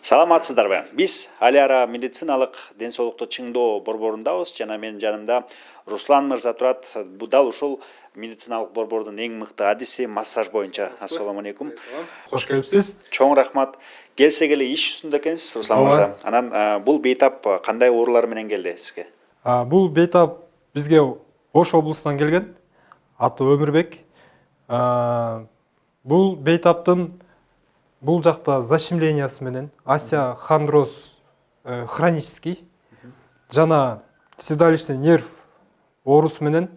Саламатсыздарбы? Биз али ара медициналык ден соолукту чыңдоо борборундабыз жана менин жанымда Руслан мырза турат. Дал ушул медициналык борбордун эң мыкты адиси массаж боюнча. Ассаламу алейкум. Кош келипсиз. Чоң рахмат. Келсе эле иш үстүндө экенсиз, Руслан мырза. Анан бул бейтап кандай оорулар менен келди сизге? Бул бейтап бизге Ош облусунан келген. Аты Өмүрбек. Бул бейтаптын бул жакта защемлениясы менен остеохондроз хронический жана седалищный нерв оорусу менен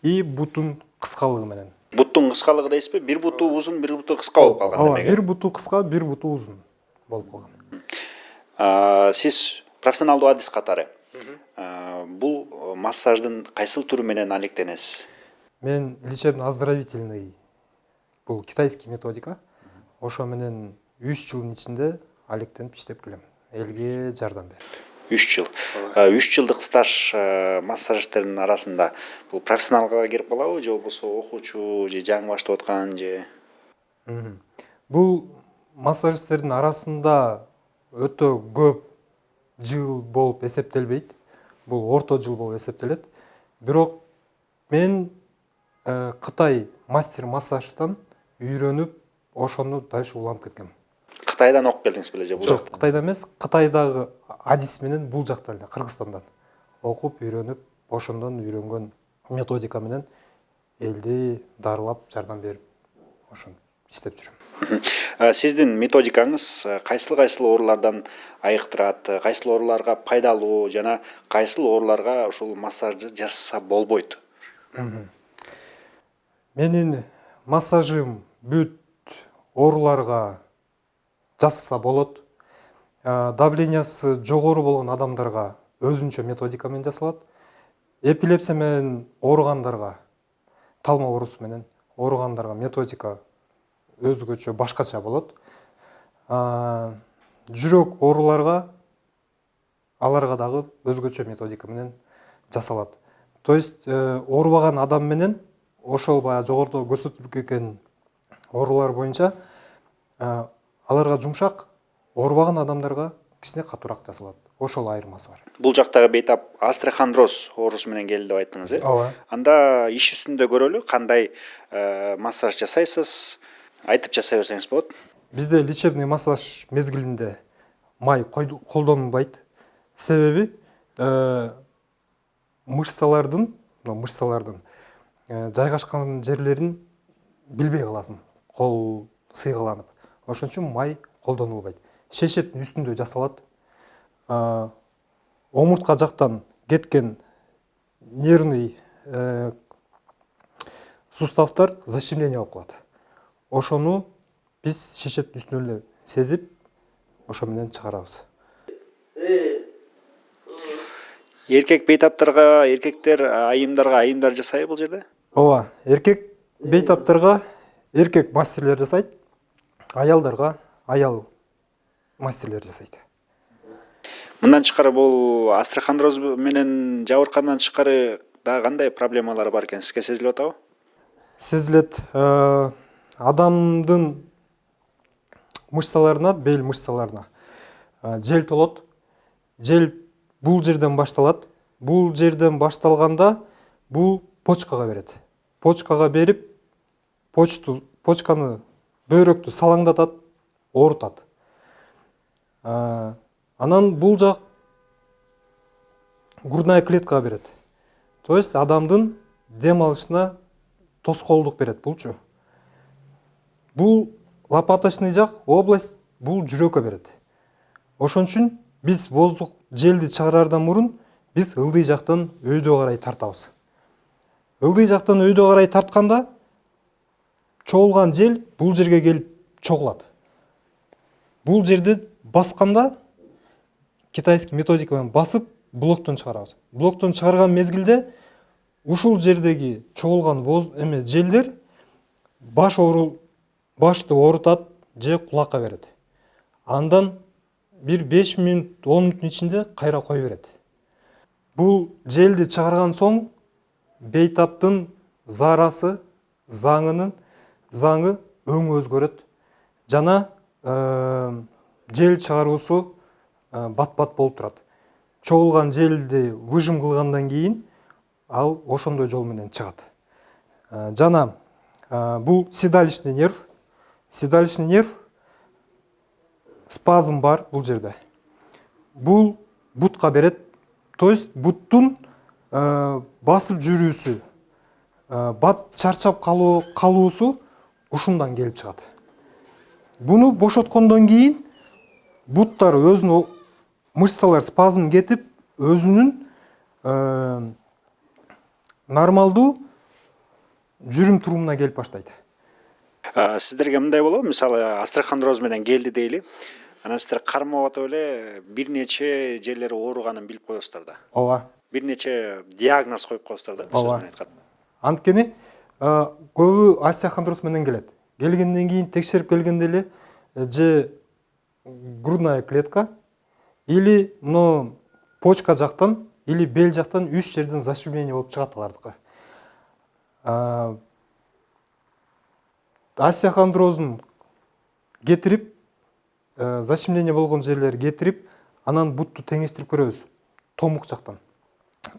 и буттун кыскалыгы менен. Буттун кыскалыгы дейсизби? Бир буту узун, бир буту кыска болуп калган демек. Бир буту кыска, бир буту узун болуп калган. Сиз профессионалдуу адис катары бул массаждын кайсыл түрү менен алектенесиз? Мен лечебно-оздоровительный, бул китайский методика. Ошо менен 3 жылдын ичинде алектенип иштеп келем. Элге жардам берип. 3 жыл. 3 жылдык стаж массажистердин арасында бул профессионалга кирип калабы, же болбосо окуучу, же жаңы баштап аткан, же? Бул массажистердин арасында өтө көп жыл болуп эсептелбейт. Бул орто жыл болуп эсептелет. Бирок мен Кытай мастер массаждан үйрөнүп, ошону дальше уланып кеткем. Кытайдан окуп келдиңиз беле же бул жакта? Кытайда эмес, Кытайдагы адис менен бул жакта эле, Кыргызстандан окуп, үйрөнүп, ошондон үйрөнгөн методика менен элди дарылап, жардам берип, ошентип иштеп жүрөм. Сиздин методикаңыз кайсыл оорулардан айыктырат, кайсыл ооруларга пайдалуу жана кайсыл ооруларга ушул массажды жасаса болбойт? Менин массажым бүт ооруларга жасаса болот. Давлениясы жогору болгон адамдарга өзүнчө методика менен жасалат. Эпилепсия менен ооругандарга, талма оорусу менен ооругандарга методика өзгөчө башкача болот. Жүрөк ооруларга аларга дагы өзгөчө методика менен жасалат. То есть оорубаган адам менен ошол баягы жогоруда көрсөтүлүп кеткен оорулар боюнча аларга жумшак, оорубаган адамдарга кичине катуураак жасалат. Ошол айырмасы бар. Бул жактагы бейтап остеохондроз оорусу менен келди деп айттыңыз, э? Ооба. Анда иш үстүндө көрөлү, кандай массаж жасайсыз, айтып жасай берсеңиз болот. Бизде лечебный массаж мезгилинде май колдонулбайт. Себеби мышцалардын жайгашкан жерлерин билбей каласың, кол сыйгаланып. Ошон үчүн май колдонулбайт. Шешеттин үстүндө жасалат. Омуртка жактан кеткен нервный суставтар защемление болуп калат. Ошону биз шешеттин үстүнөн эле сезип, ошо менен чыгарабыз. Эркек бейтаптарга, эркектер айымдар жасайбы бул жерде? Ооба, эркек бейтаптарга эркек мастерлер жасайт, аялдарга аял мастерлер жасайт. Мындан тышкары бул остеохондроз менен жабыркагандан тышкары дагы кандай проблемалар бар экен, сизге сезилип атабы? Сезилет. Адамдын мышцаларына, бел мышцаларына жел толот. Жел бул жерден башталат. Бул жерден башталганда бул почкага берет. Почкага берип, почканы бөйрөктү салаңдатат, оорутат. Анан бул жак грудная клеткага берет. То есть адамдын дем алышына тоскоолдук берет булчу. Бул лопаточный жак область бул жүрөккө берет. Ошон үчүн биз воздух желди чыгарардан мурун биз ылдый жактан өйдө карай тартабыз. Ылдый жактан өйдө карай тартканда чогулган жел бул жерге келип чогулат. Бул жерди басканда китайский методика менен басып блоктон чыгарабыз. Блоктон чыгарган мезгилде ушул жердеги чогулган желдер башты оорутат же кулакка берет. Андан бир 5 мүнөт, 10 мүнөттүн ичинде кайра кое берет. Бул желди чыгарган соң бейтаптын заңы өңү өзгөрөт жана жел чыгаруусу бат бат болуп турат. Чогулган желди выжим кылгандан кийин ал ошондой жол менен чыгат. Жана бул седалищный нерв. Седалищный нерв спазм бар бул жерде. Бул бутка берет. То есть буттун басып жүрүүсү, бат чарчап калуусу ушундан келип чыгат. Буну бошоткондон кийин буттар өзүнүн мышцалар спазм кетип, өзүнүн нормалдуу жүрүм турумуна келип баштайт. Сиздерге мындай болобу, мисалы остеохондроз менен келди дейли. Анан сиздер кармап атып эле бир нече жерлери ооруганын билип коесуздар да. Ооба. Бир нече диагноз коюп коесуздар да, сөз менен айтканда. Анткени көбү остеохондроз менен келет. Келгенден кийин текшерип келгенде эле же грудная клетка или почка жактан или бел жактан 3 жерден защемление болуп чыгат алардыкы. Остеохондрозун кетирип, защемление болгон жерлери кетирип, анан бутту теңештирип көрөбүз томук жактан.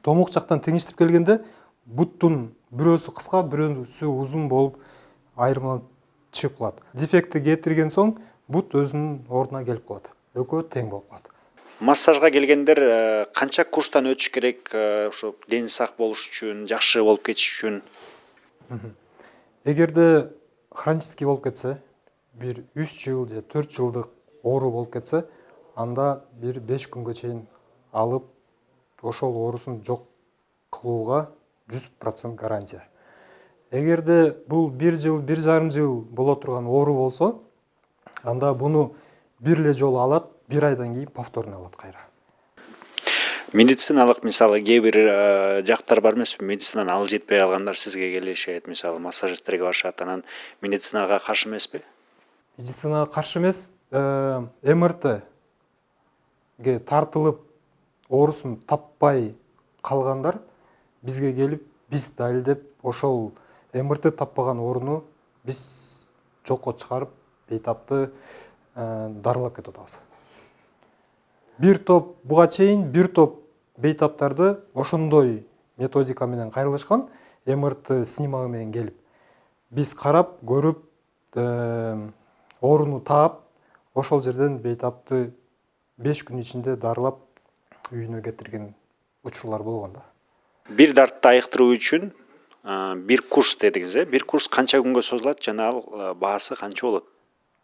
Томук жактан теңештирип келгенде буттун бирөөсү кыска, бирөөсү узун болуп айырмаланып чыгып калат. Дефектти кетирген соң бут өзүнүн ордуна келип калат. Экөө тең болуп калат. Массажга келгендер канча курстан өтүш керек, ошо дени сак болуш үчүн, жакшы болуп кетиш үчүн? Эгерде хронический болуп кетсе, бир 3 жыл же 4 жылдык оору болуп кетсе, анда бир 5 күнгө чейин алып, ошол оорусун жок кылууга 100% гарантия. Эгерде бул 1 жыл, 1,5 жыл боло турган оору болсо, анда буну бир эле жолу алат, 1 айдан кийин повторно алат кайра. Медициналык мисалы кээ бир жактар бар эмеспи, медицинадан ал жетпей калгандар сизге келишет, мисалы массажисттерге барышат, анан медицинага каршы эмеспи? Медицинага каршы эмес, МРТ ге тартылып оорусун таппай калгандар бизге келип, биз далилдеп, ошол МРТ таппаган ооруну биз жокко чыгарып, бейтапты дарылап кетип атабыз. Бир топ буга чейин бир топ бейтаптарды ошондой методика менен кайрылышкан, МРТ снимагы менен келип, биз карап, көрүп, ооруну таап, ошол жерден бейтапты 5 күн ичинде дарылап үйүнө кетирген учурлар болгон да. Бир дартты айыктыруу үчүн бир курс дедиңиз, бир курс канча күнгө созулат жана ал баасы канча болот?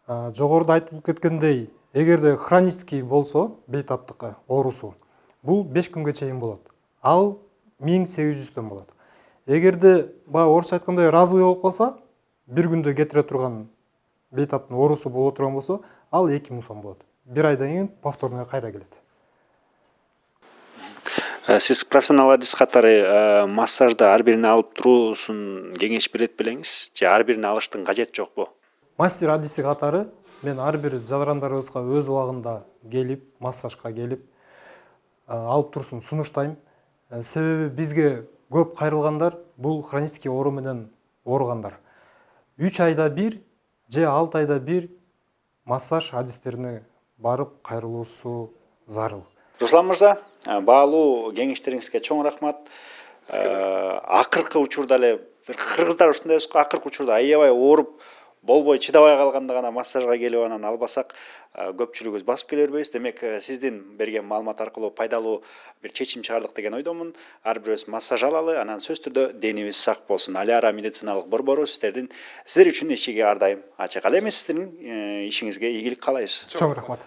Жогоруда айтылып кеткендей, эгерде хронический болсо, бейтаптыкы оорусу, бул 5 күнгө чейин болот. Ал 1800 болот. Эгерде орусча айткандай разовый болуп калса, бир күндө кетире турган бейтаптын оорусу боло турган болсо, ал 2000 сом болот. 1 айдан кийин повторно кайра келет. Сиз профессионал адис катары массажда ар бирин алып туруусун кеңеш берет белеңиз, же ар бирин алыштын кажети жокпу? Мастер адиси катары мен ар бир жабырандарыбызга өз убагында келип, массажга келип, алып турусун сунуштайм. Себеби бизге көп кайрылгандар бул хронический оору менен ооругандар. 3 айда бир же 6 айда бир массаж адистерине барып кайрылуусу зарыл. Руслан мырза, баалуу кеңештериңизге чоң рахмат. Акыркы учурда эле кыргыздар ушундай эмес го, акыркы учурда аябай ооруп болбой чыдабай калганда гана массажга келип анан албасак көпчүлүгүбүз басып келе бербейбиз. Демек, сиздин берген маалымат аркылуу пайдалуу бир чечим чыгардык деген ойдомун. Ар бирөөбүз массаж алалы, анан сөзсүз түрдө денибиз сак болсун. Алиара медициналык борбору сиздер үчүн эшиги ар дайым ачык. Ал эми сиздин ишиңизге ийгилик каалайбыз. Чоң рахмат.